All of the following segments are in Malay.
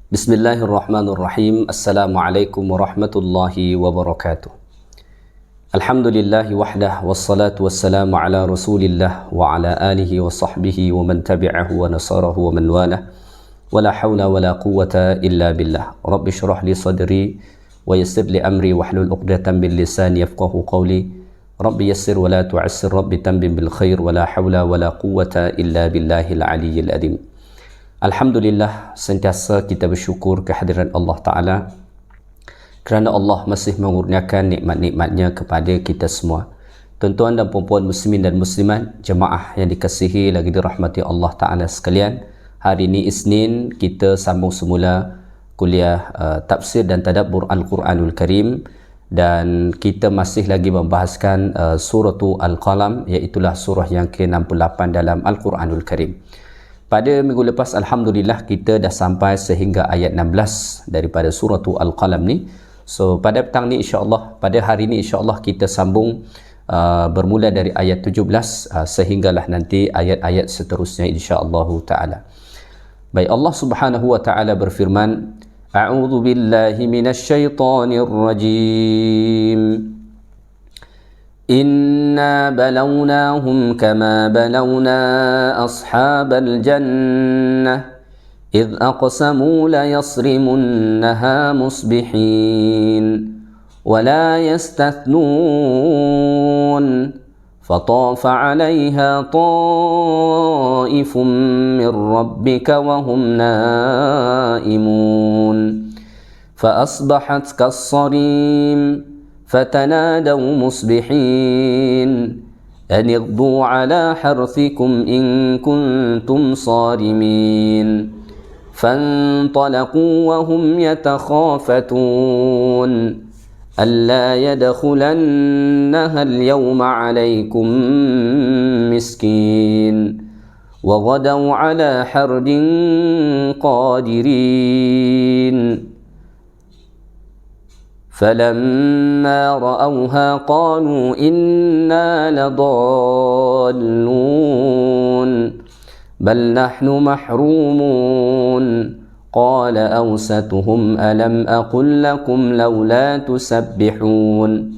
Bismillahirrahmanirrahim. Assalamualaikum warahmatullahi wabarakatuh. Alhamdulillahi wahdah wassalatu wassalamu ala rasulillah wa ala alihi wa sahbihi wa man tabi'ahu wa nasarahu wa man walah. Wala hawla wala quwwata illa billah. Rabbi syrah li sadri wa yassir li amri wahlul 'uqdatam min lisani yafqahu qawli. Rabbi yassir wa la tu'assir, Rabbi tanbim bil khair, wala hawla wala quwwata illa billahil aliyyil azim. Alhamdulillah, sentiasa kita bersyukur kehadiran Allah Ta'ala kerana Allah masih mengurniakan nikmat-nikmatnya kepada kita semua. Tuan-tuan dan puan-puan muslimin dan muslimat, jemaah yang dikasihi lagi dirahmati Allah Ta'ala sekalian, hari ini Isnin kita sambung semula kuliah tafsir dan tadabbur Al-Quranul Karim, dan kita masih lagi membahaskan suratu Al-Qalam, iaitulah surah yang ke-68 dalam Al-Quranul Karim. Pada minggu lepas, Alhamdulillah, kita dah sampai sehingga ayat 16 daripada suratu Al-Qalam ni. So pada petang ni insyaAllah, pada hari ni insyaAllah kita sambung bermula dari ayat 17 sehinggalah nanti ayat-ayat seterusnya insyaAllah ta'ala. Baik, Allah subhanahu wa ta'ala berfirman, A'udhu billahi minasyaitanir rajim. إنا بلوناهم كما بلونا أصحاب الجنة إذ أقسموا ليصرمنها مصبحين ولا يستثنون فطاف عليها طائف من ربك وهم نائمون فأصبحت كالصريم فتنادوا مصبحين أن اغدوا على حرثكم إن كنتم صارمين فانطلقوا وهم يتخافتون ألا يدخلنها اليوم عليكم مسكين وغدوا على حرد قادرين فلما رأوها قالوا إنا لضالون بل نحن محرومون قال أوسطهم ألم أقل لكم لولا تسبحون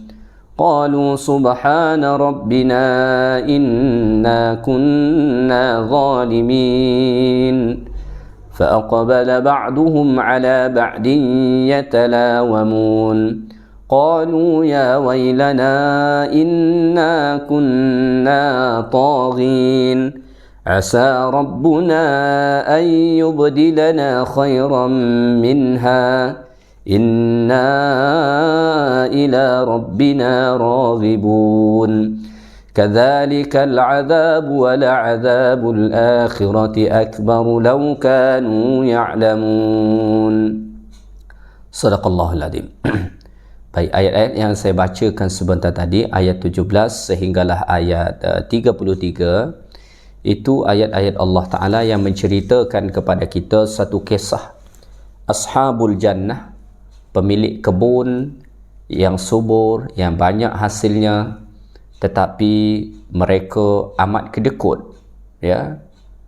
قالوا سبحان ربنا إنا كنا ظالمين فأقبل بعضهم على بعض يتلاومون قالوا يا ويلنا إنا كنا طاغين عسى ربنا أن يبدلنا خيرا منها إنا إلى ربنا راغبون كذلك العذاب ولعذاب الآخرة أكبر لو كانوا يعلمون. Sadaqallahul Azim. Baik, ayat-ayat yang saya bacakan sebentar tadi, ayat 17 sehinggalah ayat 33, itu ayat-ayat Allah Ta'ala yang menceritakan kepada kita satu kisah Ashabul Jannah, pemilik kebun yang subur, yang banyak hasilnya, tetapi mereka amat kedekut, ya,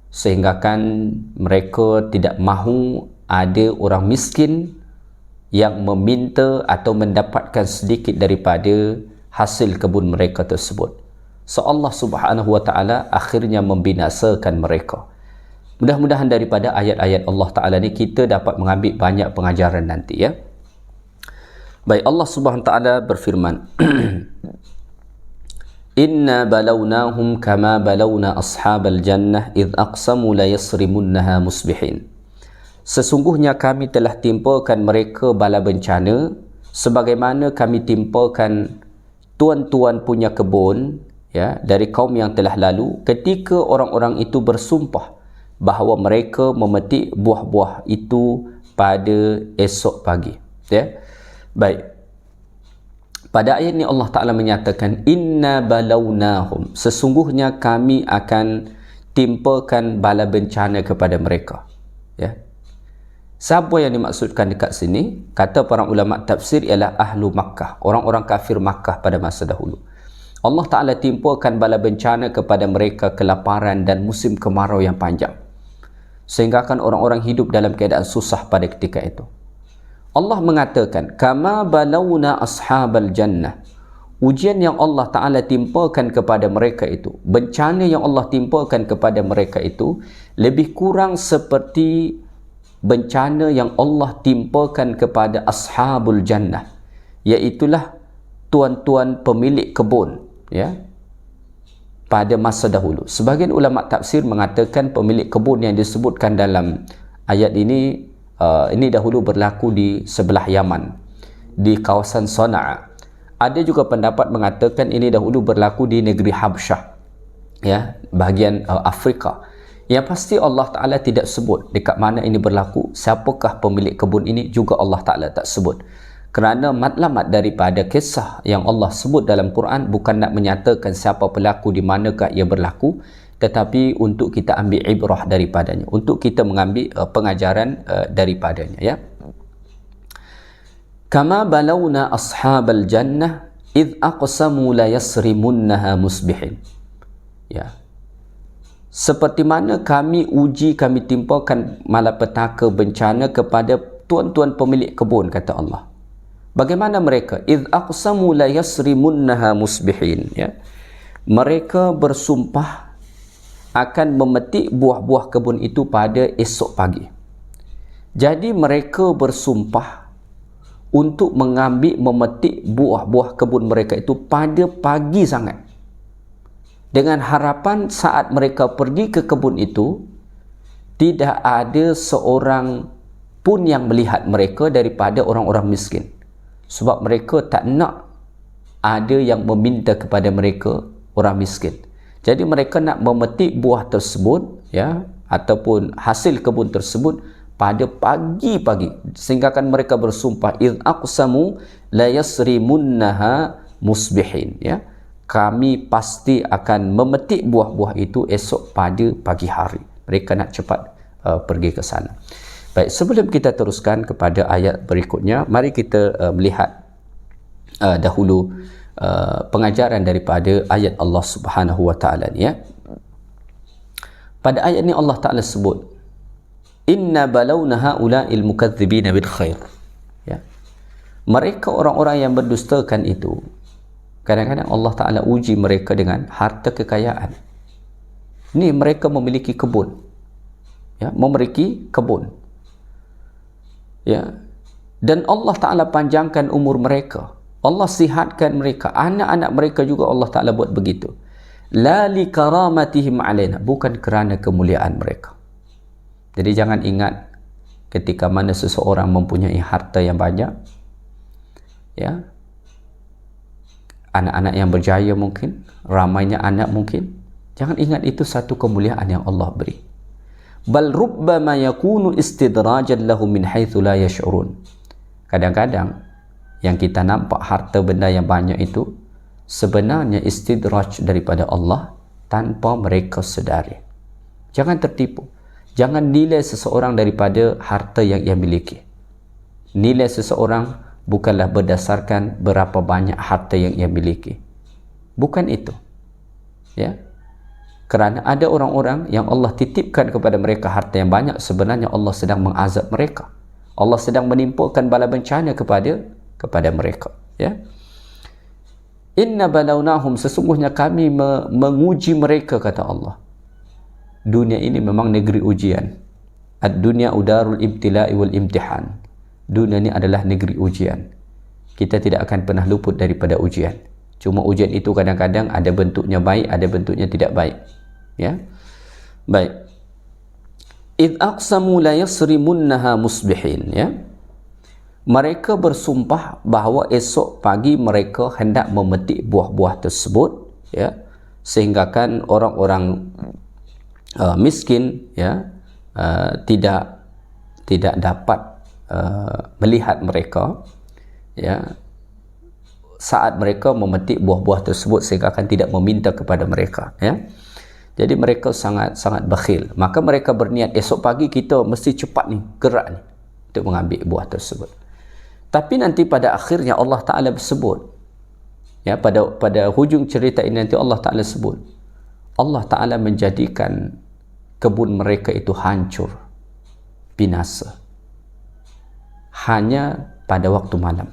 sehinggakan mereka tidak mahu ada orang miskin yang meminta atau mendapatkan sedikit daripada hasil kebun mereka tersebut. So Allah subhanahu wa ta'ala akhirnya membinasakan mereka. Mudah-mudahan daripada ayat-ayat Allah Ta'ala ni kita dapat mengambil banyak pengajaran nanti, ya. Baik, Allah subhanahu wa ta'ala berfirman, Inna balawnahum kama balawna ashabal jannah idh aqsamu la yasrimunnaha musbihin. Sesungguhnya kami telah timpakan mereka bala bencana sebagaimana kami timpakan tuan-tuan punya kebun, ya, dari kaum yang telah lalu ketika orang-orang itu bersumpah bahawa mereka memetik buah-buah itu pada esok pagi, ya. Baik, pada ayat ini Allah Ta'ala menyatakan inna balawnahum, sesungguhnya kami akan timpakan bala bencana kepada mereka, ya. Siapa yang dimaksudkan dekat sini? Kata para ulama tafsir ialah ahlu Makkah, orang-orang kafir Makkah pada masa dahulu. Allah Ta'ala timpakan bala bencana kepada mereka kelaparan dan musim kemarau yang panjang. sehingga kan orang-orang hidup dalam keadaan susah pada ketika itu. Allah mengatakan, kama balawna ashabal jannah. Ujian yang Allah Ta'ala timpakan kepada mereka itu, bencana yang Allah timpakan kepada mereka itu, lebih kurang seperti bencana yang Allah timpakan kepada ashabul jannah, iaitulah tuan-tuan pemilik kebun, ya, pada masa dahulu. Sebahagian ulama tafsir mengatakan pemilik kebun yang disebutkan dalam ayat ini dahulu berlaku di sebelah Yaman, di kawasan Sana'a. Ada juga pendapat mengatakan ini dahulu berlaku di negeri Habsyah, ya, bahagian Afrika. Yang pasti Allah Ta'ala tidak sebut dekat mana ini berlaku, siapakah pemilik kebun ini juga Allah Ta'ala tak sebut. Kerana matlamat daripada kisah yang Allah sebut dalam Quran bukan nak menyatakan siapa pelaku, di manakah ia berlaku, tetapi untuk kita ambil ibrah daripadanya, untuk kita mengambil pengajaran daripadanya, ya. Kama balawna ashabal jannah idh aqsamu la yasrimunnaha musbihin. Ya. Seperti mana kami uji, kami timpakan malapetaka, bencana kepada tuan-tuan pemilik kebun, kata Allah. Bagaimana mereka? Idh aqsamu la yasrimunnaha musbihin, ya. Mereka bersumpah akan memetik buah-buah kebun itu pada esok pagi. Jadi mereka bersumpah untuk memetik buah-buah kebun mereka itu pada pagi sangat, dengan harapan saat mereka pergi ke kebun itu tidak ada seorang pun yang melihat mereka daripada orang-orang miskin, sebab mereka tak nak ada yang meminta kepada mereka, orang miskin. Jadi mereka nak memetik buah tersebut, ya, ataupun hasil kebun tersebut pada pagi-pagi, sehingga kan mereka bersumpah idh aqsamu la yasrimunnaha musbihin, ya, kami pasti akan memetik buah-buah itu esok pada pagi hari. Mereka nak cepat pergi ke sana. Baik, sebelum kita teruskan kepada ayat berikutnya, mari kita melihat dahulu pengajaran daripada ayat Allah Subhanahu wa Ta'ala ni, ya. Pada ayat ni Allah Ta'ala sebut, inna balawna ha'ula'il mukadzibina bil khair, ya. Mereka orang-orang yang berdustakan itu, kadang-kadang Allah Ta'ala uji mereka dengan harta kekayaan. Ni mereka memiliki kebun, ya, memiliki kebun, ya, dan Allah Ta'ala panjangkan umur mereka, Allah sihatkan mereka, anak-anak mereka juga Allah Ta'ala buat begitu. La li karamatihim alaina, bukan kerana kemuliaan mereka. Jadi jangan ingat ketika mana seseorang mempunyai harta yang banyak, ya, anak-anak yang berjaya mungkin, ramainya anak mungkin, jangan ingat itu satu kemuliaan yang Allah beri. Bal rubbama yakunu istidrajan lahum min haitsu la yash'urun. Kadang-kadang yang kita nampak harta benda yang banyak itu sebenarnya istidraj daripada Allah tanpa mereka sedari. Jangan tertipu. Jangan nilai seseorang daripada harta yang ia miliki. Nilai seseorang bukanlah berdasarkan berapa banyak harta yang ia miliki. Bukan itu, ya. Kerana ada orang-orang yang Allah titipkan kepada mereka harta yang banyak, sebenarnya Allah sedang mengazab mereka. Allah sedang menimpakan bala bencana kepada mereka, ya. Inna balawnahum, sesungguhnya kami menguji mereka, kata Allah. Dunia ini memang negeri ujian. Ad-dunya udarul ibtila'i wal imtihan. Dunia ini adalah negeri ujian. Kita tidak akan pernah luput daripada ujian. Cuma ujian itu kadang-kadang ada bentuknya baik, ada bentuknya tidak baik, ya. Baik. Idh aqsamu la yasrimunnaha musbihin, ya. Mereka bersumpah bahawa esok pagi mereka hendak memetik buah-buah tersebut, ya, sehingga kan orang-orang miskin, ya, tidak dapat melihat mereka, ya, saat mereka memetik buah-buah tersebut, sehingga akan tidak meminta kepada mereka, ya. Jadi mereka sangat bakhil. Maka mereka berniat esok pagi kita mesti cepat ni, gerak ni untuk mengambil buah tersebut. Tapi nanti pada akhirnya Allah Ta'ala sebut, ya, pada hujung cerita ini nanti Allah Ta'ala sebut, Allah Ta'ala menjadikan kebun mereka itu hancur, binasa, hanya pada waktu malam.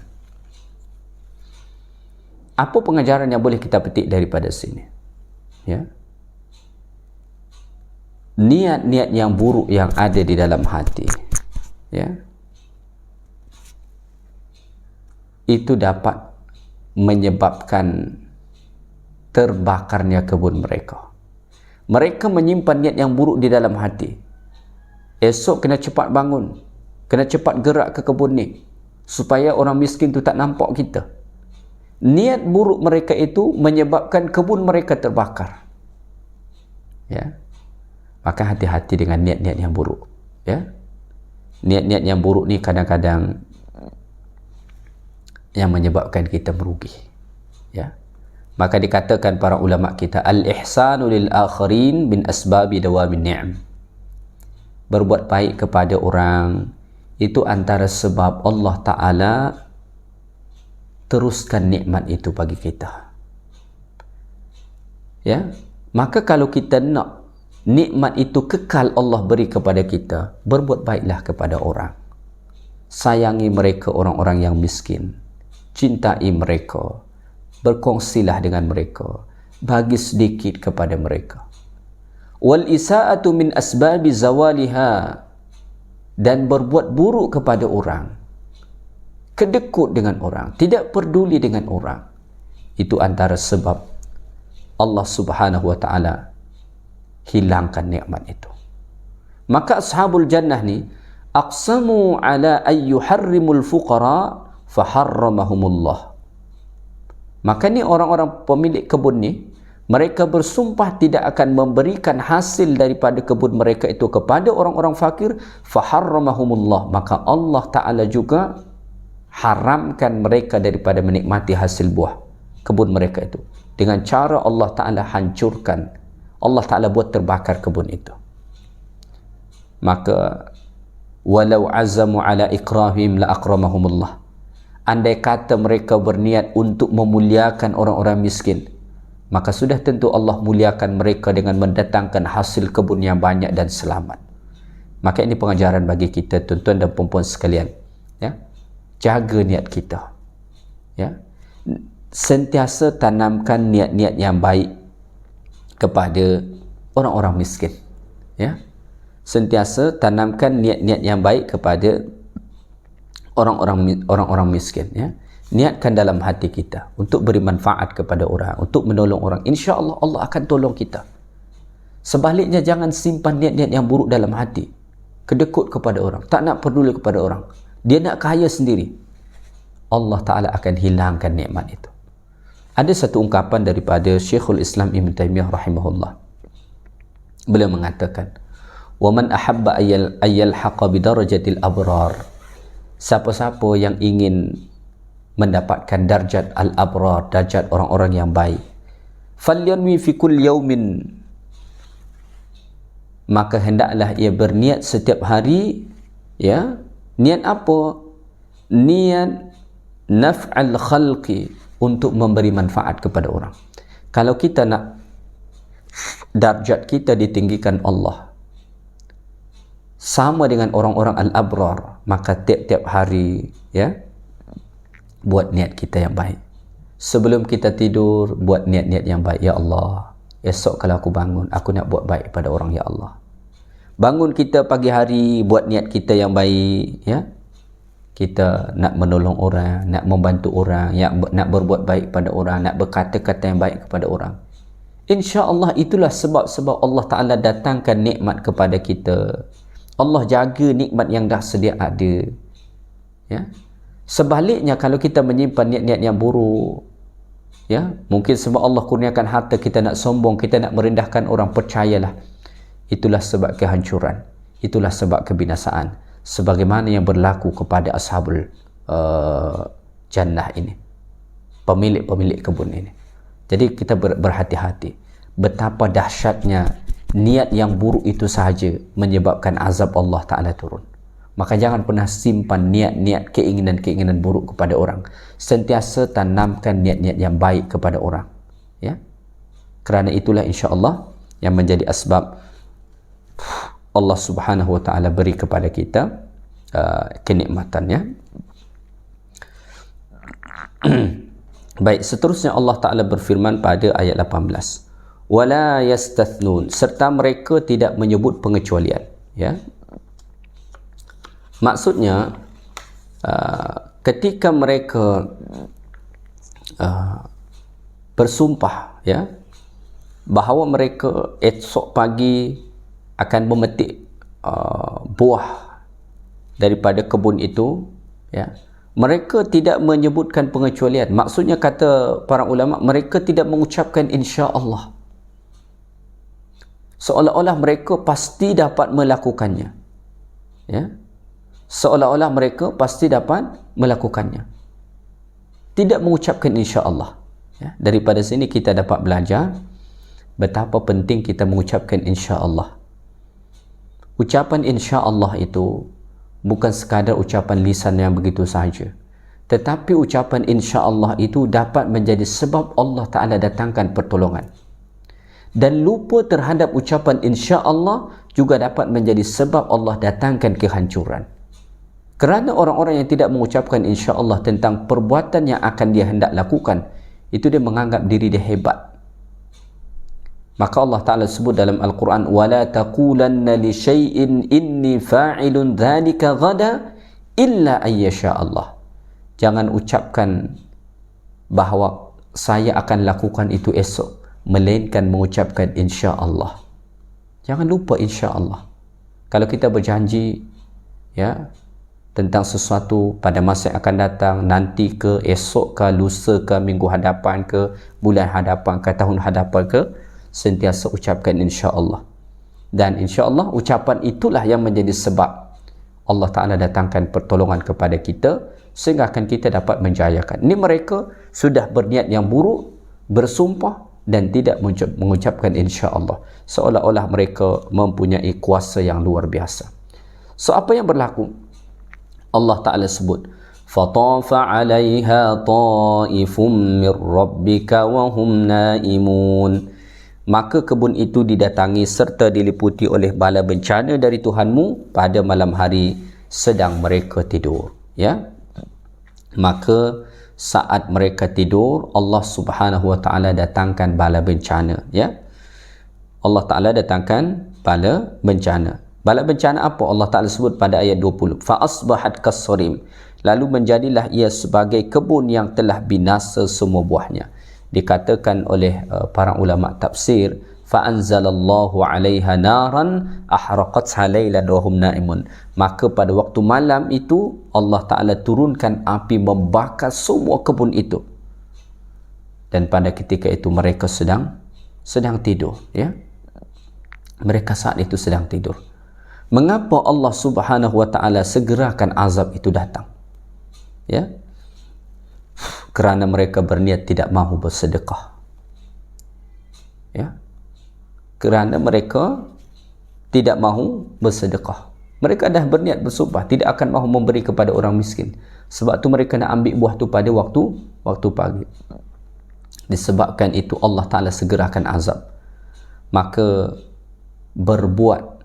Apa pengajaran yang boleh kita petik daripada sini? Ya, niat-niat yang buruk yang ada di dalam hati, ya, itu dapat menyebabkan terbakarnya kebun mereka. Mereka menyimpan niat yang buruk di dalam hati. Esok kena cepat bangun, kena cepat gerak ke kebun ni, supaya orang miskin tu tak nampak kita. Niat buruk mereka itu menyebabkan kebun mereka terbakar. Ya, maka hati-hati dengan niat-niat yang buruk. Ya, niat-niat yang buruk ni kadang-kadang yang menyebabkan kita merugi. Ya, maka dikatakan para ulama kita, al-ihsanu lil akharin min asbabi dawamin ni'am. Berbuat baik kepada orang itu antara sebab Allah Ta'ala teruskan nikmat itu bagi kita. Ya, maka kalau kita nak nikmat itu kekal Allah beri kepada kita, berbuat baiklah kepada orang. Sayangi mereka, orang-orang yang miskin. Cintai mereka. Berkongsilah dengan mereka. Bagi sedikit kepada mereka. Wal isa'atu min asbabi zawaliha. Dan berbuat buruk kepada orang, kedekut dengan orang, tidak peduli dengan orang, itu antara sebab Allah Subhanahu wa ta'ala hilangkan nikmat itu. Maka ashabul jannah ni aqsamu ala ayyuharrimul fuqara faharramahumullah. Maka ni orang-orang pemilik kebun ni, mereka bersumpah tidak akan memberikan hasil daripada kebun mereka itu kepada orang-orang fakir, faharramahumullah, maka Allah Ta'ala juga haramkan mereka daripada menikmati hasil buah kebun mereka itu. Dengan cara Allah Ta'ala hancurkan, Allah Ta'ala buat terbakar kebun itu. Maka walau azamu ala ikrahim la akramahumullah. Andai kata mereka berniat untuk memuliakan orang-orang miskin, maka sudah tentu Allah muliakan mereka dengan mendatangkan hasil kebun yang banyak dan selamat. Maka ini pengajaran bagi kita, tuan-tuan dan puan-puan sekalian. Ya, jaga niat kita. Ya, sentiasa tanamkan niat-niat yang baik kepada orang-orang miskin. Ya, sentiasa tanamkan niat-niat yang baik kepada orang-orang miskin. Ya, niatkan dalam hati kita untuk beri manfaat kepada orang, untuk menolong orang. Insya-Allah Allah akan tolong kita. Sebaliknya jangan simpan niat-niat yang buruk dalam hati, kedekut kepada orang, tak nak peduli kepada orang, dia nak kaya sendiri. Allah Ta'ala akan hilangkan nikmat itu. Ada satu ungkapan daripada Syekhul Islam Ibn Taymiyah rahimahullah. Beliau mengatakan, wa man ahabba ayyalhaqa bidarajatil abrar. Siapa-siapa yang ingin mendapatkan darjat al-abrar, darjat orang-orang yang baik, falyanwi fi kulli yaumin, maka hendaklah ia berniat setiap hari. Ya, niat apa? Niat naf'al khalqi, untuk memberi manfaat kepada orang. Kalau kita nak darjat kita ditinggikan Allah sama dengan orang-orang al-abrar, maka tiap-tiap hari, ya, buat niat kita yang baik. Sebelum kita tidur, buat niat-niat yang baik. Ya Allah, esok kalau aku bangun, aku nak buat baik pada orang, ya Allah. Bangun kita pagi hari, buat niat kita yang baik. Ya, kita nak menolong orang, nak membantu orang, nak berbuat baik pada orang, nak berkata-kata yang baik kepada orang. InsyaAllah itulah sebab-sebab Allah Ta'ala datangkan nikmat kepada kita. Allah jaga nikmat yang dah sedia ada. Ya, sebaliknya kalau kita menyimpan niat-niat yang buruk, ya, mungkin sebab Allah kurniakan harta, kita nak sombong, kita nak merendahkan orang, percayalah, itulah sebab kehancuran, itulah sebab kebinasaan, sebagaimana yang berlaku kepada ashabul jannah ini, pemilik-pemilik kebun ini. Jadi kita berhati-hati betapa dahsyatnya niat yang buruk itu sahaja menyebabkan azab Allah Ta'ala turun. Maka jangan pernah simpan niat-niat, keinginan-keinginan buruk kepada orang. Sentiasa tanamkan niat-niat yang baik kepada orang. Ya, kerana itulah insya-Allah yang menjadi asbab Allah Subhanahu wa taala beri kepada kita kenikmatannya. Baik, seterusnya Allah Taala berfirman pada ayat 18, wala yastathnun, serta mereka tidak menyebut pengecualian, ya. Maksudnya ketika mereka bersumpah, ya, bahawa mereka esok pagi akan memetik buah daripada kebun itu, ya, mereka tidak menyebutkan pengecualian. Maksudnya, kata para ulama, mereka tidak mengucapkan insya-Allah, seolah-olah mereka pasti dapat melakukannya, ya, seolah-olah mereka pasti dapat melakukannya, tidak mengucapkan insya-Allah, ya. Daripada sini kita dapat belajar betapa penting kita mengucapkan insya-Allah. Ucapan insya-Allah itu bukan sekadar ucapan lisan yang begitu sahaja, tetapi ucapan insya-Allah itu dapat menjadi sebab Allah Ta'ala datangkan pertolongan. Dan lupa terhadap ucapan insya-Allah juga dapat menjadi sebab Allah datangkan kehancuran. Kerana orang-orang yang tidak mengucapkan insya-Allah tentang perbuatan yang akan dia hendak lakukan, itu dia menganggap diri dia hebat. Maka Allah Ta'ala sebut dalam Al-Quran, وَلَا تَقُولَنَّ لِشَيْءٍ إِنِّي فَاعِلٌ ذَلِكَ غَدًا إِلَّا أَن يَشَاءَ اللَّهُ. Jangan ucapkan bahawa saya akan lakukan itu esok, melainkan mengucapkan insya-Allah. Jangan lupa insya-Allah. Kalau kita berjanji, ya, tentang sesuatu pada masa yang akan datang, nanti ke, esok ke, lusa ke, minggu hadapan ke, bulan hadapan ke, tahun hadapan ke, sentiasa ucapkan insya-Allah. Dan insya-Allah ucapan itulah yang menjadi sebab Allah Ta'ala datangkan pertolongan kepada kita, sehingga akan kita dapat menjayakan. Ini mereka sudah berniat yang buruk, bersumpah dan tidak mengucapkan insya-Allah, seolah-olah mereka mempunyai kuasa yang luar biasa. So, apa yang berlaku? Allah Ta'ala sebut, فَطَافَ عَلَيْهَا طَائِفٌ مِّن رَّبِّكَ وَهُمْ نَائِمُونَ. Maka kebun itu didatangi serta diliputi oleh bala bencana dari Tuhanmu pada malam hari sedang mereka tidur, ya. Maka saat mereka tidur, Allah Subhanahu wa taala datangkan bala bencana, ya. Allah Taala datangkan bala bencana. Bala bencana apa? Allah Taala sebut pada ayat 20, fa asbahat kassarim, lalu menjadilah ia sebagai kebun yang telah binasa semua buahnya. Dikatakan oleh para ulama tafsir, fa anzalallahu 'alaiha naran ahraqatha lailan wa hum naimun. Maka pada waktu malam itu Allah Taala turunkan api membakar semua kebun itu, dan pada ketika itu mereka sedang tidur, ya. Mereka saat itu sedang tidur. Mengapa Allah Subhanahu wa taala segerakan azab itu datang? Ya, kerana mereka berniat tidak mahu bersedekah, ya. Kerana mereka tidak mahu bersedekah, mereka dah berniat bersumpah tidak akan mahu memberi kepada orang miskin. Sebab tu mereka nak ambil buah tu pada waktu pagi. Disebabkan itu Allah Ta'ala segerakan azab. Maka berbuat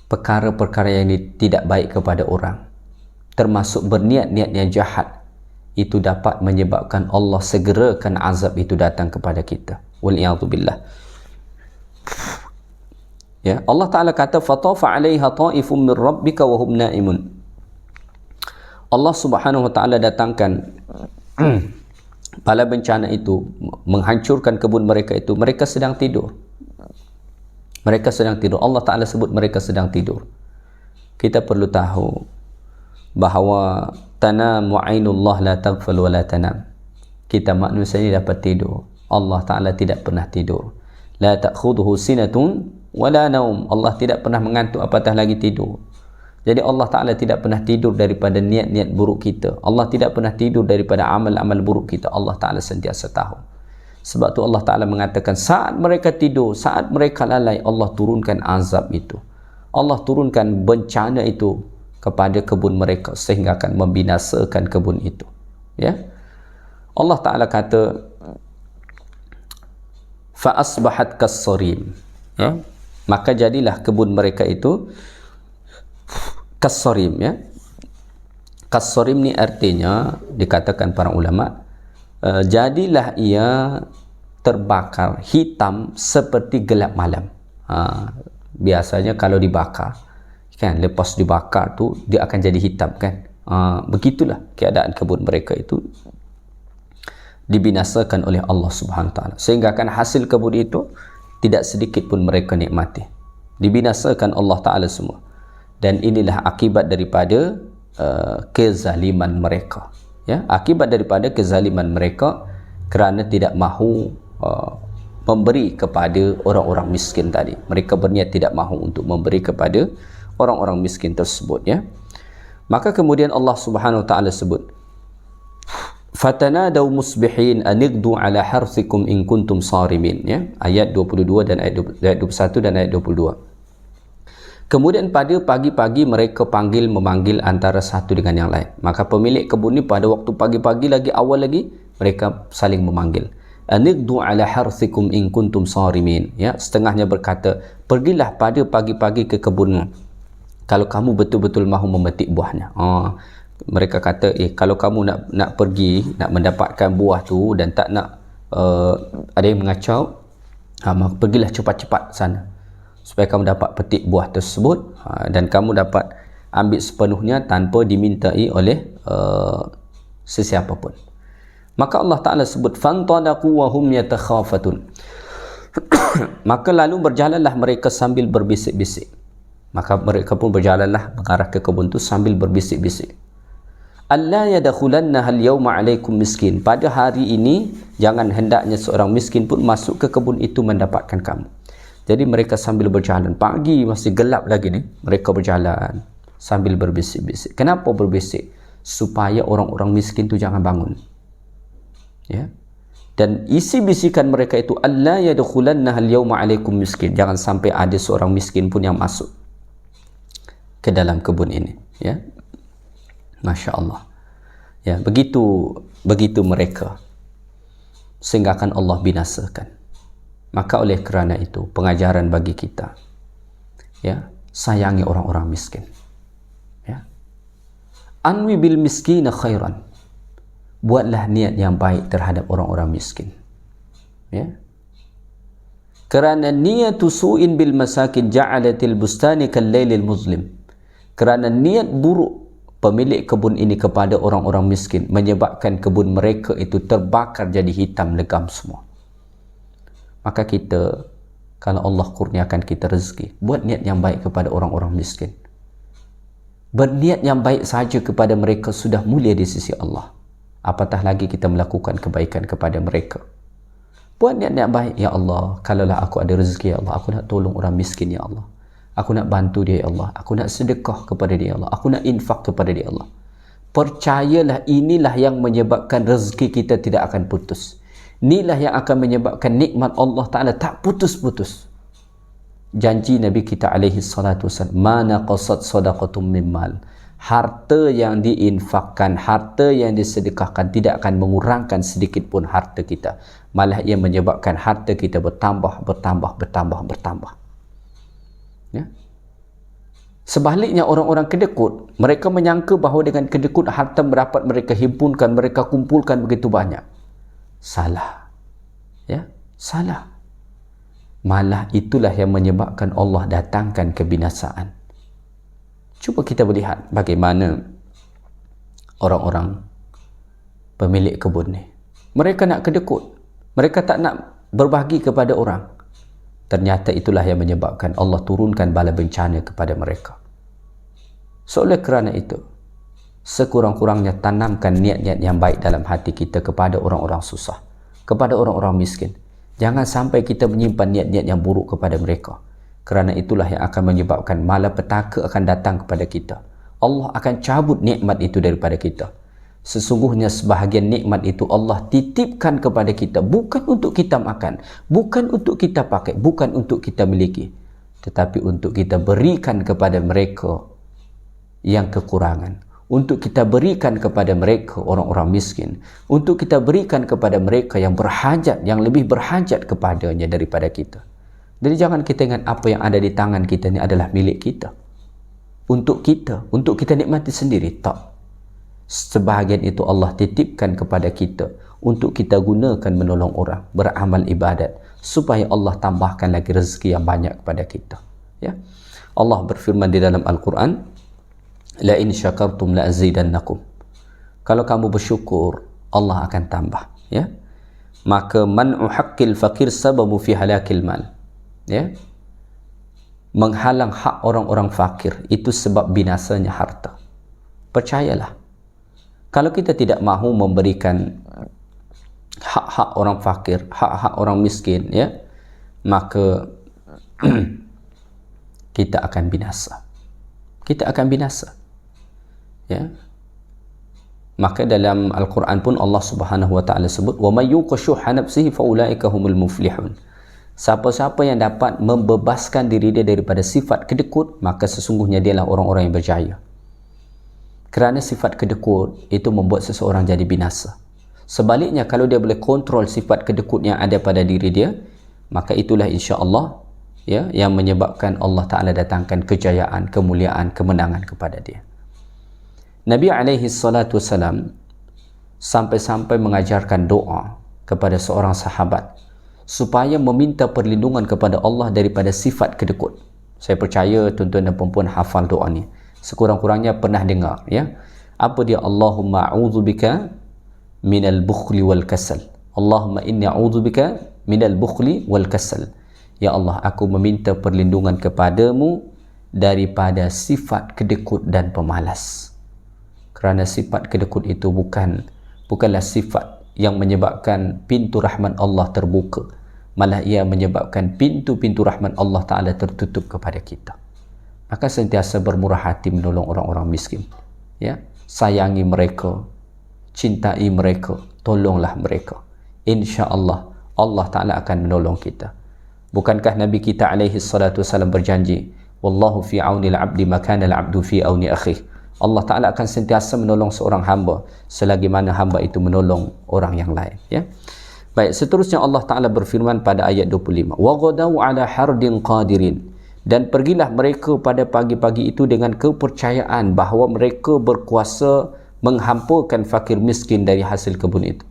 perkara-perkara yang tidak baik kepada orang, termasuk berniat-niat yang jahat, itu dapat menyebabkan Allah segerakan azab itu datang kepada kita. Wal'iyadzubillah. Ya, Allah Ta'ala kata, fatafa 'alaiha ta'ifun min rabbika wa hum na'imun. Allah Subhanahu wa taala datangkan bala bencana itu, menghancurkan kebun mereka itu. Mereka sedang tidur. Mereka sedang tidur. Allah Ta'ala sebut mereka sedang tidur. Kita perlu tahu bahawa tanamu ainullah la taghfal wa la tanam. Kita manusia ini dapat tidur, Allah Ta'ala tidak pernah tidur. La ta'khudhuhu sinatun wa la naum. Allah tidak pernah mengantuk, apatah lagi tidur. Jadi Allah Ta'ala tidak pernah tidur daripada niat-niat buruk kita. Allah tidak pernah tidur daripada amal-amal buruk kita. Allah Ta'ala sentiasa tahu. Sebab tu Allah Ta'ala mengatakan, saat mereka tidur, saat mereka lalai, Allah turunkan azab itu. Allah turunkan bencana itu kepada kebun mereka, sehingga akan membinasakan kebun itu, ya. Allah Ta'ala kata, fa asbahat kassarim, ya. Maka jadilah kebun mereka itu kassarim, ya. Kassarim ni artinya, dikatakan para ulama, jadilah ia terbakar hitam seperti gelap malam. Biasanya kalau dibakar kan, lepas dibakar tu dia akan jadi hitam kan. Begitulah keadaan kebun mereka itu dibinasakan oleh Allah Subhanahu Wa Taala, sehingga kan hasil kebun itu tidak sedikit pun mereka nikmati. Dibinasakan Allah Taala semua. Dan inilah akibat daripada kezaliman mereka, ya. Akibat daripada kezaliman mereka kerana tidak mahu memberi kepada orang-orang miskin tadi. Mereka berniat tidak mahu untuk memberi kepada orang-orang miskin tersebut, ya. Maka kemudian Allah Subhanahu Wa Taala sebut, fatanadaw musbihin anigdu ala harthikum in kuntum sarimin, ya. Ayat 22 dan ayat 21 dan ayat 22. Kemudian pada pagi-pagi mereka memanggil antara satu dengan yang lain. Maka pemilik kebun ni pada waktu pagi-pagi lagi, awal lagi, mereka saling memanggil, anigdu ala harthikum in kuntum sarimin, ya. Setengahnya berkata, pergilah pada pagi-pagi ke kebunmu kalau kamu betul-betul mahu memetik buahnya. Mereka kata, kalau kamu nak pergi, nak mendapatkan buah tu dan tak nak ada yang mengacau, maka pergilah cepat-cepat sana supaya kamu dapat petik buah tersebut, dan kamu dapat ambil sepenuhnya tanpa dimintai oleh sesiapa pun. Maka Allah Ta'ala sebut, fantalaqu wa hum yatakhafatun. Maka lalu berjalanlah mereka sambil berbisik-bisik. Maka mereka pun berjalanlah mengarah ke kebun itu sambil berbisik-bisik. Alla yadkhulannaha al-yawma 'alaikum miskin. Pada hari ini jangan hendaknya seorang miskin pun masuk ke kebun itu mendapatkan kamu. Jadi mereka sambil berjalan, pagi masih gelap lagi ni, mereka berjalan sambil berbisik-bisik. Kenapa berbisik? Supaya orang-orang miskin tu jangan bangun, ya. Dan isi bisikan mereka itu, alla yadkhulannaha al-yawma 'alaikum miskin. Jangan sampai ada seorang miskin pun yang masuk ke dalam kebun ini, ya. Masya Allah, ya. Begitu mereka, sehingga akan Allah binasakan. Maka oleh kerana itu pengajaran bagi kita, ya, sayangi orang-orang miskin, ya. Anwi bil miskina khairan. Buatlah niat yang baik terhadap orang-orang miskin, ya. Kerana niyatu su'in bil masakin ja'alatil bustani kal lailil muzlim. Kerana niat buruk pemilik kebun ini kepada orang-orang miskin menyebabkan kebun mereka itu terbakar jadi hitam legam semua. Maka kita, kalau Allah kurniakan kita rezeki, buat niat yang baik kepada orang-orang miskin. Berniat yang baik saja kepada mereka sudah mulia di sisi Allah. Apatah lagi kita melakukan kebaikan kepada mereka. Buat niat yang baik, ya Allah, kalaulah aku ada rezeki, ya Allah, aku nak tolong orang miskin, ya Allah. Aku nak bantu dia, ya Allah. Aku nak sedekah kepada dia, ya Allah. Aku nak infak kepada dia, ya Allah. Percayalah, inilah yang menyebabkan rezeki kita tidak akan putus. Inilah yang akan menyebabkan nikmat Allah Ta'ala tak putus-putus. Janji Nabi kita alaihi salatu wassalam, ma naqasat sadaqatum min mal. Harta yang diinfakkan, harta yang disedekahkan tidak akan mengurangkan sedikit pun harta kita. Malah ia menyebabkan harta kita bertambah. Ya. Sebaliknya orang-orang kedekut, mereka menyangka bahawa dengan kedekut harta dapat mereka himpunkan, mereka kumpulkan begitu banyak. Salah, ya, salah. Malah itulah yang menyebabkan Allah datangkan kebinasaan. Cuba kita melihat bagaimana orang-orang pemilik kebun ni. Mereka nak kedekut, mereka tak nak berbagi kepada orang. Ternyata itulah yang menyebabkan Allah turunkan bala bencana kepada mereka. Oleh kerana itu, sekurang-kurangnya tanamkan niat-niat yang baik dalam hati kita kepada orang-orang susah, kepada orang-orang miskin. Jangan sampai kita menyimpan niat-niat yang buruk kepada mereka. Kerana itulah yang akan menyebabkan malapetaka akan datang kepada kita. Allah akan cabut nikmat itu daripada kita. Sesungguhnya sebahagian nikmat itu Allah titipkan kepada kita, bukan untuk kita makan, bukan untuk kita pakai, bukan untuk kita miliki, tetapi untuk kita berikan kepada mereka yang kekurangan, untuk kita berikan kepada mereka orang-orang miskin, untuk kita berikan kepada mereka yang berhajat, yang lebih berhajat kepadanya daripada kita. Jadi jangan kita ingat apa yang ada di tangan kita ni adalah milik kita, untuk kita nikmati sendiri. Tak. Sebahagian itu Allah titipkan kepada kita untuk kita gunakan menolong orang, beramal ibadat, supaya Allah tambahkan lagi rezeki yang banyak kepada kita. Ya. Allah berfirman di dalam Al-Quran, la in syakartum la azidannakum. Kalau kamu bersyukur, Allah akan tambah. Ya. Maka man'u haqqil faqir sababu fi halakil mal. Ya. Menghalang hak orang-orang fakir itu sebab binasanya harta. Percayalah, kalau kita tidak mahu memberikan hak-hak orang fakir, hak-hak orang miskin, ya, maka kita akan binasa. Kita akan binasa. Ya. Maka dalam Al-Quran pun Allah Subhanahu wa taala sebut, "Wa may yuqa shuhha nafsihi fa ulaika humul muflihun." Siapa-siapa yang dapat membebaskan diri dia daripada sifat kedekut, maka sesungguhnya dialah orang-orang yang berjaya. Kerana sifat kedekut itu membuat seseorang jadi binasa. Sebaliknya, kalau dia boleh kontrol sifat kedekut yang ada pada diri dia, maka itulah insya-Allah, ya, yang menyebabkan Allah Ta'ala datangkan kejayaan, kemuliaan, kemenangan kepada dia. Nabi alaihi salatu wassalam sampai-sampai mengajarkan doa kepada seorang sahabat supaya meminta perlindungan kepada Allah daripada sifat kedekut. Saya percaya tuan-tuan dan puan-puan hafal doa ni. Sekurang-kurangnya pernah dengar, ya. Apa dia? Allahumma a'udzubika minal bukhli wal kasal. Allahumma inni a'udzubika minal bukhli wal kasal. Ya Allah, aku meminta perlindungan kepadamu daripada sifat kedekut dan pemalas. Kerana sifat kedekut itu bukanlah sifat yang menyebabkan pintu rahmat Allah terbuka, malah ia menyebabkan pintu-pintu rahmat Allah Ta'ala tertutup kepada kita. Maka sentiasa bermurah hati menolong orang-orang miskin, ya. Sayangi mereka, cintai mereka, tolonglah mereka. InsyaAllah Allah Ta'ala akan menolong kita. Bukankah Nabi kita alaihi salatu wasallam berjanji, wallahu fi auni al-abdi makana al-abdu fi auni akhih. Allah Ta'ala akan sentiasa menolong seorang hamba selagi mana hamba itu menolong orang yang lain, ya. Baik, seterusnya Allah Ta'ala berfirman pada ayat 25, wa ghadaw ala hardin qadirin, dan pergilah mereka pada pagi-pagi itu dengan kepercayaan bahawa mereka berkuasa menghampurkan fakir miskin dari hasil kebun itu.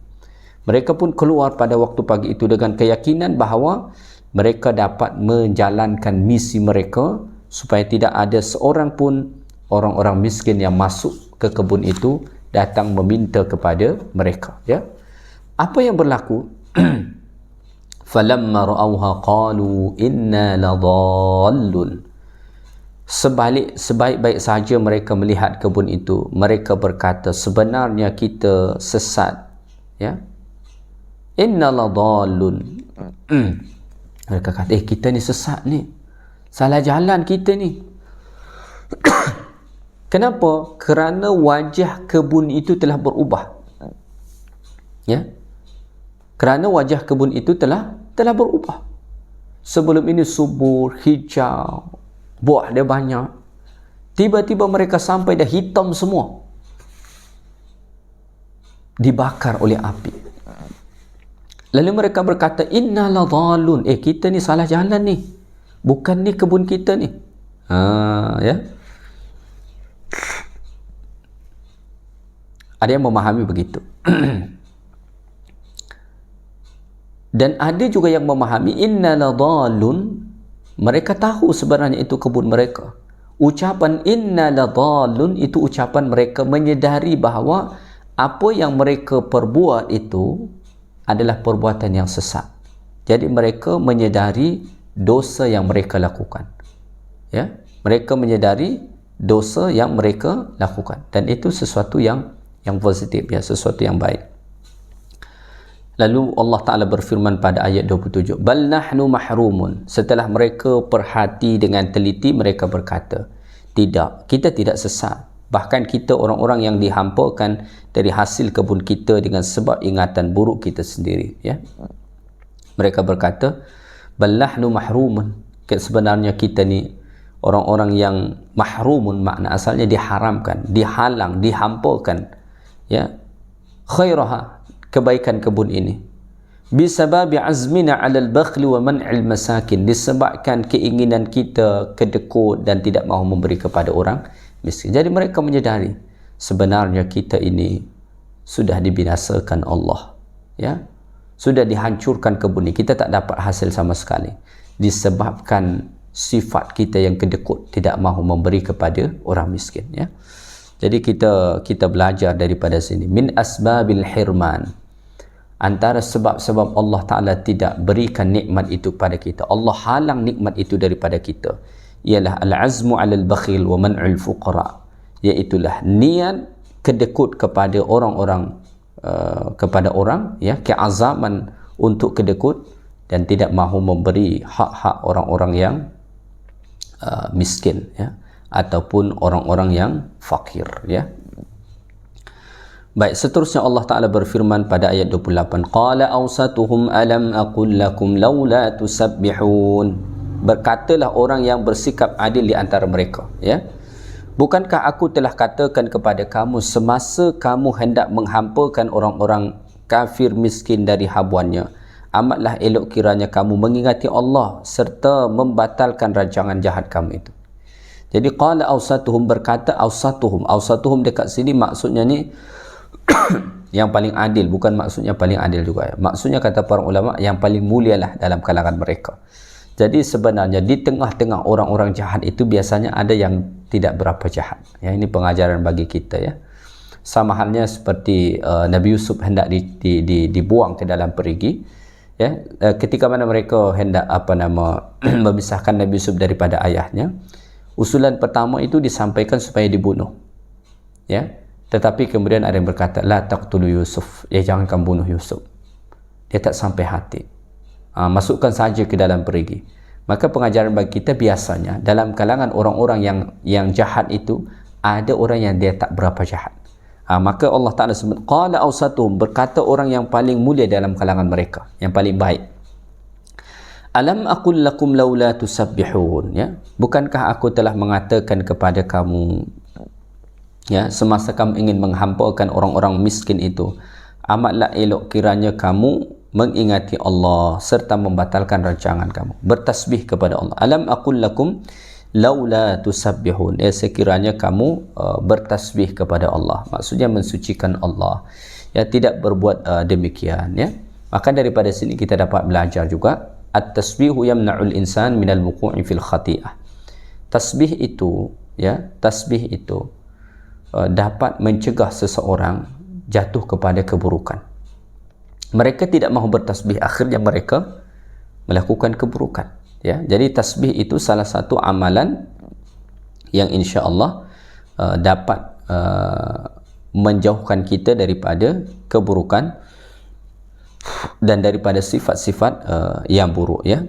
Mereka pun keluar pada waktu pagi itu dengan keyakinan bahawa mereka dapat menjalankan misi mereka supaya tidak ada seorang pun orang-orang miskin yang masuk ke kebun itu datang meminta kepada mereka, ya. Apa yang berlaku? Falamma ra'awha qalu inna ladallun. Sebaik-baik saja mereka melihat kebun itu, mereka berkata sebenarnya kita sesat, ya. Inna ladallun. Mereka kata, kita ni sesat ni, salah jalan kita ni. Kenapa? Kerana wajah kebun itu telah berubah, ya. Kerana wajah kebun itu telah berubah. Sebelum ini subur, hijau, buah dia banyak. Tiba-tiba mereka sampai dah hitam semua, dibakar oleh api. Lalu mereka berkata, inna ladhalun, kita ni salah jalan ni, bukan ni kebun kita ni. Ya. Ada yang memahami begitu. Dan ada juga yang memahami inna ladhalun, mereka tahu sebenarnya itu kebun mereka. Ucapan inna ladhalun itu ucapan mereka menyedari bahawa apa yang mereka perbuat itu adalah perbuatan yang sesat. Jadi mereka menyedari dosa yang mereka lakukan, ya. Mereka menyedari dosa yang mereka lakukan, dan itu sesuatu yang positif, ya, sesuatu yang baik. Lalu Allah Ta'ala berfirman pada ayat 27, bal nahnu mahrumun. Setelah mereka perhati dengan teliti, mereka berkata, tidak, kita tidak sesat. Bahkan kita orang-orang yang dihampakan dari hasil kebun kita dengan sebab ingatan buruk kita sendiri, ya. Mereka berkata, bal nahnu mahrumun, sebenarnya kita ni orang-orang yang mahrumun, makna asalnya diharamkan, dihalang, dihampakan, ya, khairaha, kebaikan kebun ini. bisababi azmina 'alal bakhli wa man'il masakin, disebabkan keinginan kita kedekut dan tidak mahu memberi kepada orang miskin. Jadi mereka menyedari sebenarnya kita ini sudah dibinasakan Allah, ya, sudah dihancurkan kebun ini, kita tak dapat hasil sama sekali disebabkan sifat kita yang kedekut, tidak mahu memberi kepada orang miskin, ya. Jadi kita belajar daripada sini, min asbabil hirman, antara sebab-sebab Allah Ta'ala tidak berikan nikmat itu pada kita, Allah halang nikmat itu daripada kita, ialah al-azmu 'alal bakhil wa man'ul fuqara, iaitulah niat kedekut kepada orang-orang, ya, keazaman untuk kedekut dan tidak mahu memberi hak-hak orang-orang yang miskin, ya, ataupun orang-orang yang fakir, ya. Baik, seterusnya Allah Ta'ala berfirman pada ayat 28, qala awsatuhum alam aqul lakum laula tusabbihun, berkatalah orang yang bersikap adil di antara mereka, ya, bukankah aku telah katakan kepada kamu semasa kamu hendak menghampakan orang-orang kafir miskin dari habuannya, amatlah elok kiranya kamu mengingati Allah serta membatalkan rancangan jahat kamu itu. Jadi qala awsatuhum, berkata awsatuhum dekat sini maksudnya ni yang paling adil, bukan maksudnya paling adil juga, ya. Maksudnya kata para ulama yang paling mulia lah dalam kalangan mereka. Jadi sebenarnya di tengah-tengah orang-orang jahat itu biasanya ada yang tidak berapa jahat, ya. Ini pengajaran bagi kita, ya. Sama halnya seperti Nabi Yusuf hendak dibuang ke dalam perigi, ya. Ketika mana mereka hendak memisahkan Nabi Yusuf daripada ayahnya, usulan pertama itu disampaikan supaya dibunuh, ya. Tetapi kemudian ada yang berkata, la taqtulu Yusuf, ya, jangan kamu bunuh Yusuf, dia tak sampai hati, masukkan saja ke dalam perigi. Maka pengajaran bagi kita, biasanya dalam kalangan orang-orang yang jahat itu ada orang yang dia tak berapa jahat. Maka Allah Ta'ala sebut qala awsatuhum, berkata orang yang paling mulia dalam kalangan mereka, yang paling baik. Alam aqul lakum laula tusabbihun, ya, bukankah aku telah mengatakan kepada kamu, ya, semasa kamu ingin menghampakan orang-orang miskin itu, amatlah elok kiranya kamu mengingati Allah serta membatalkan rancangan kamu, bertasbih kepada Allah. Alam aqul lakum laula tusabbihun, sekiranya kamu bertasbih kepada Allah, maksudnya mensucikan Allah, ya, tidak berbuat demikian, ya. Maka daripada sini kita dapat belajar juga at-tasbihu yamna'ul insan minal wuqu'i fil khati'ah. Tasbih itu, ya, tasbih itu dapat mencegah seseorang jatuh kepada keburukan. Mereka tidak mahu bertasbih, akhirnya mereka melakukan keburukan, ya. Jadi tasbih itu salah satu amalan yang insya-Allah dapat menjauhkan kita daripada keburukan dan daripada sifat-sifat yang buruk, ya.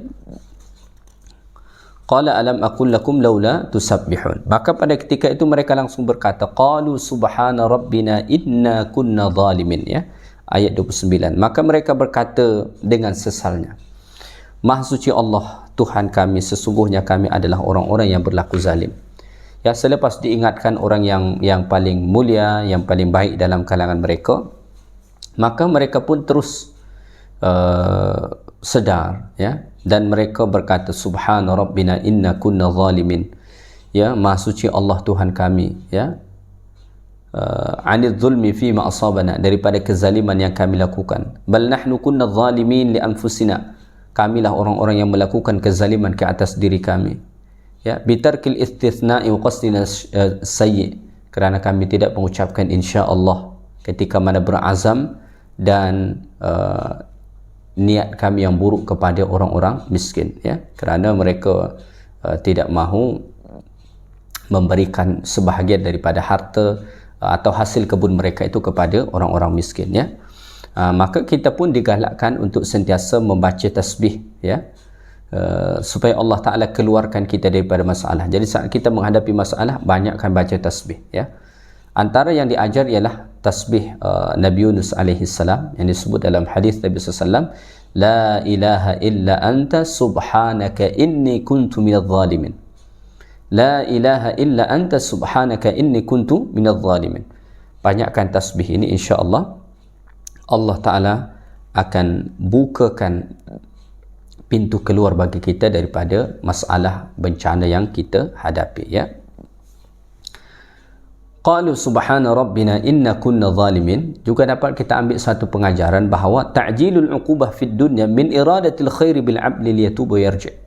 Qala alam aqul lakum laula tusabbihun, maka pada ketika itu mereka langsung berkata, qalu subhana rabbina inna kunna zalimin, ya, ayat 29. Maka mereka berkata dengan sesalnya, maha suci Allah Tuhan kami, sesungguhnya kami adalah orang-orang yang berlaku zalim. Ya, selepas diingatkan orang yang paling mulia, yang paling baik dalam kalangan mereka, maka mereka pun terus sedar, ya, dan mereka berkata subhana rabbina inna kunna zalimin, ya, maha suci Allah Tuhan kami, ya, anil zulmi fi ma asabana, daripada kezaliman yang kami lakukan. Bal nahnu kunna zalimin li anfusina, kamilah orang-orang yang melakukan kezaliman ke atas diri kami, ya, bitarkil istithna'i wa qasdina sayyi, kerana kami tidak mengucapkan insya-Allah ketika mana berazam dan niat kami yang buruk kepada orang-orang miskin, ya, kerana mereka tidak mahu memberikan sebahagian daripada harta atau hasil kebun mereka itu kepada orang-orang miskin, ya. Maka kita pun digalakkan untuk sentiasa membaca tasbih, ya, supaya Allah Ta'ala keluarkan kita daripada masalah. Jadi saat kita menghadapi masalah, banyakkan baca tasbih, ya. Antara yang diajar ialah tasbih Nabi Yunus alaihi salam yang disebut dalam hadis Nabi SAW, la ilaha illa anta subhanaka inni kuntu minadh zalimin. La ilaha illa anta subhanaka inni kuntu minadh zalimin. Banyakkan tasbih ini, insya-Allah Allah Ta'ala akan bukakan pintu keluar bagi kita daripada masalah bencana yang kita hadapi, ya. Qalu subhana rabbina inna kunna zalimin. Juga dapat kita ambil satu pengajaran bahawa ta'jilul uqubah fid dunya min iradatil khairi bil 'abdi liyatubu yarji'.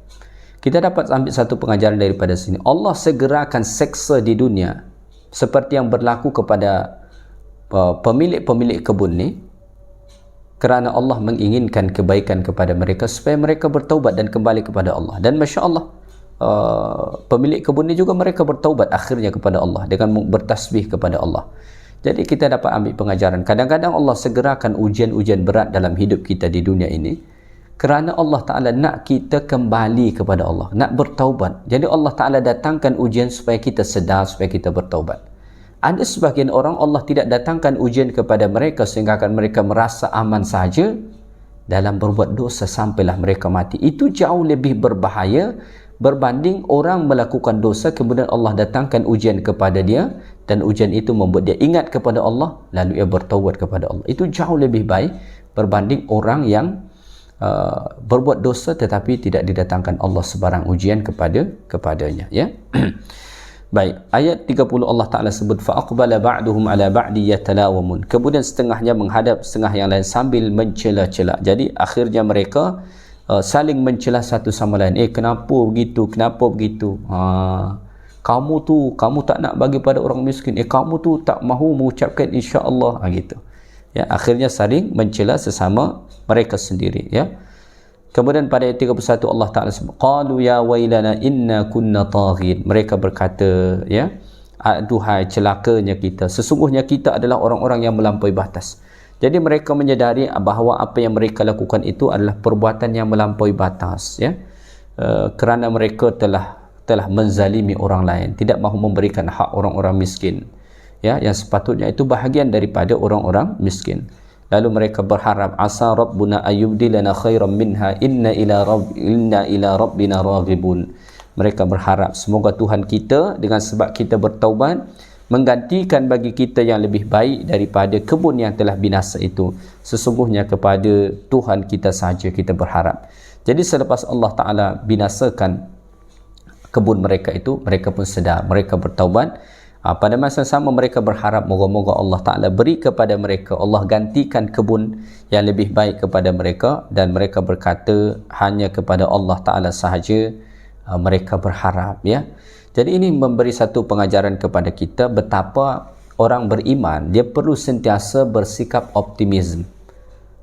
Kita dapat ambil satu pengajaran daripada sini. Allah segerakan seksa di dunia seperti yang berlaku kepada pemilik-pemilik kebun ni, kerana Allah menginginkan kebaikan kepada mereka supaya mereka bertaubat dan kembali kepada Allah. Dan masya-Allah, pemilik kebun ni juga mereka bertaubat akhirnya kepada Allah dengan bertasbih kepada Allah. Jadi kita dapat ambil pengajaran, kadang-kadang Allah segerakan ujian-ujian berat dalam hidup kita di dunia ini kerana Allah Ta'ala nak kita kembali kepada Allah, nak bertaubat. Jadi Allah Ta'ala datangkan ujian supaya kita sedar, supaya kita bertaubat. Ada sebahagian orang Allah tidak datangkan ujian kepada mereka sehingga akan mereka merasa aman saja dalam berbuat dosa sampailah mereka mati. Itu jauh lebih berbahaya berbanding orang melakukan dosa kemudian Allah datangkan ujian kepada dia dan ujian itu membuat dia ingat kepada Allah lalu ia bertaubat kepada Allah. Itu jauh lebih baik berbanding orang yang berbuat dosa tetapi tidak didatangkan Allah sebarang ujian kepadanya, ya. Baik, ayat 30 Allah Ta'ala sebut fa'aqbala ba'duhum ala ba'di yatalawamun. Kemudian setengahnya menghadap setengah yang lain sambil mencela-cela. Jadi akhirnya mereka saling mencela satu sama lain. Kenapa begitu? Kenapa begitu? Kamu tak nak bagi pada orang miskin. Kamu tu tak mahu mengucapkan insya-Allah, gitu. Ya, akhirnya saling mencela sesama mereka sendiri, ya. Kemudian pada ayat 31 Allah Ta'ala sebut qalu ya wailana inna kunna taghin. Mereka berkata, ya, aduhai celakanya kita, sesungguhnya kita adalah orang-orang yang melampaui batas. Jadi mereka menyadari bahawa apa yang mereka lakukan itu adalah perbuatan yang melampaui batas, ya. Kerana mereka telah menzalimi orang lain, tidak mahu memberikan hak orang-orang miskin, ya, yang sepatutnya itu bahagian daripada orang-orang miskin. Lalu mereka berharap asa rabbuna ayyubdilana khairan minha inna ila rabbina raghibun. Mereka berharap semoga Tuhan kita dengan sebab kita bertaubat menggantikan bagi kita yang lebih baik daripada kebun yang telah binasa itu. Sesungguhnya kepada Tuhan kita sahaja kita berharap. Jadi selepas Allah Ta'ala binasakan kebun mereka itu, mereka pun sedar, mereka bertaubat. Pada masa sama mereka berharap moga-moga Allah Ta'ala beri kepada mereka, Allah gantikan kebun yang lebih baik kepada mereka, dan mereka berkata hanya kepada Allah Ta'ala sahaja mereka berharap, ya. Jadi ini memberi satu pengajaran kepada kita betapa orang beriman dia perlu sentiasa bersikap optimisme.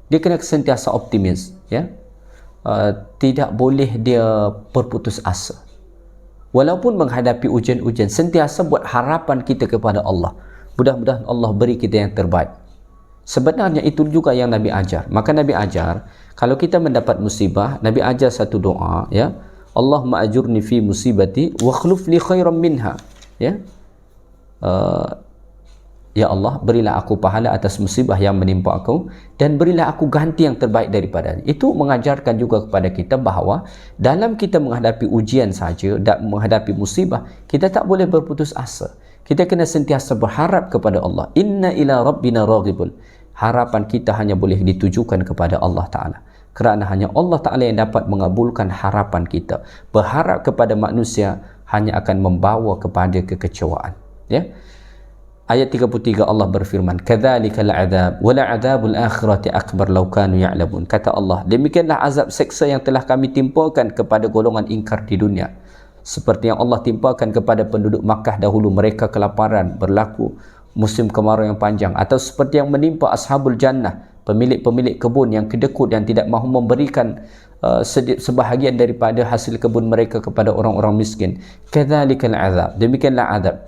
Dia kena sentiasa optimis, ya. Tidak boleh dia berputus asa. Walaupun menghadapi ujian-ujian, sentiasa buat harapan kita kepada Allah. Mudah-mudahan Allah beri kita yang terbaik. Sebenarnya itu juga yang Nabi ajar. Maka Nabi ajar, kalau kita mendapat musibah, Nabi ajar satu doa, ya. Allahumma ajurni fi musibati wa khluf li khairan minha, ya. Ya Allah, berilah aku pahala atas musibah yang menimpa aku dan berilah aku ganti yang terbaik daripadanya. Itu mengajarkan juga kepada kita bahawa dalam kita menghadapi ujian saja dan menghadapi musibah, kita tak boleh berputus asa. Kita kena sentiasa berharap kepada Allah. Inna ila rabbina raghibun. Harapan kita hanya boleh ditujukan kepada Allah Ta'ala. Kerana hanya Allah Ta'ala yang dapat mengabulkan harapan kita. Berharap kepada manusia hanya akan membawa kepada kekecewaan, ya. Ayat 33 Allah berfirman, kadzalikal adzab wa la'adzabul akhirati akbar law kanu ya'lamun. Kata Allah, demikianlah azab seksa yang telah kami timpakan kepada golongan ingkar di dunia, seperti yang Allah timpakan kepada penduduk Makkah dahulu, mereka kelaparan berlaku musim kemarau yang panjang, atau seperti yang menimpa ashabul jannah, pemilik-pemilik kebun yang kedekut dan tidak mahu memberikan sebahagian daripada hasil kebun mereka kepada orang-orang miskin. Kadzalikal adzab, demikianlah azab.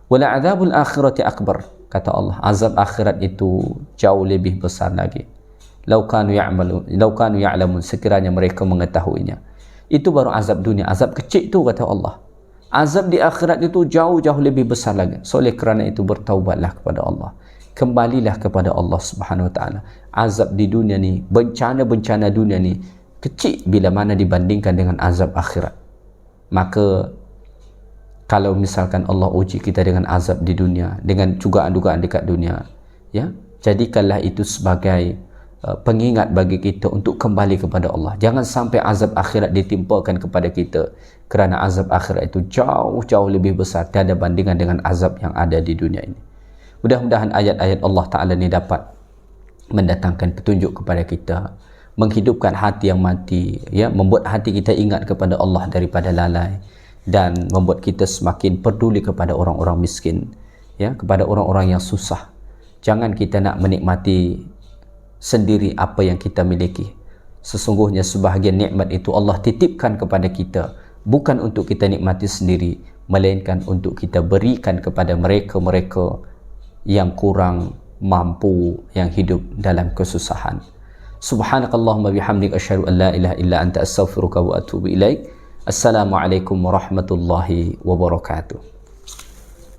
Wala adzabul akhirati akbar, kata Allah, azab akhirat itu jauh lebih besar lagi. Lau kanu ya'lamun, sekiranya mereka mengetahuinya. Itu baru azab dunia, azab kecil itu kata Allah. Azab di akhirat itu jauh-jauh lebih besar lagi. So, oleh kerana itu bertaubatlah kepada Allah. Kembalilah kepada Allah Subhanahu Wa Taala. Azab di dunia ni, bencana-bencana dunia ni kecil bila mana dibandingkan dengan azab akhirat. Maka kalau misalkan Allah uji kita dengan azab di dunia, dengan cubaan-cubaan dekat dunia, ya, jadikanlah itu sebagai pengingat bagi kita untuk kembali kepada Allah. Jangan sampai azab akhirat ditimpakan kepada kita, kerana azab akhirat itu jauh-jauh lebih besar tiada bandingan dengan azab yang ada di dunia ini. Mudah-mudahan ayat-ayat Allah Ta'ala ni dapat mendatangkan petunjuk kepada kita, menghidupkan hati yang mati, ya, membuat hati kita ingat kepada Allah daripada lalai, dan membuat kita semakin peduli kepada orang-orang miskin, ya, kepada orang-orang yang susah. Jangan kita nak menikmati sendiri apa yang kita miliki. Sesungguhnya sebahagian nikmat itu Allah titipkan kepada kita, bukan untuk kita nikmati sendiri, melainkan untuk kita berikan kepada mereka-mereka yang kurang mampu, yang hidup dalam kesusahan. Subhanakallahumma bihamdik, asyhadu an la ilaha illa anta, astaghfiruka wa atubu ilaik. Assalamualaikum warahmatullahi wabarakatuh.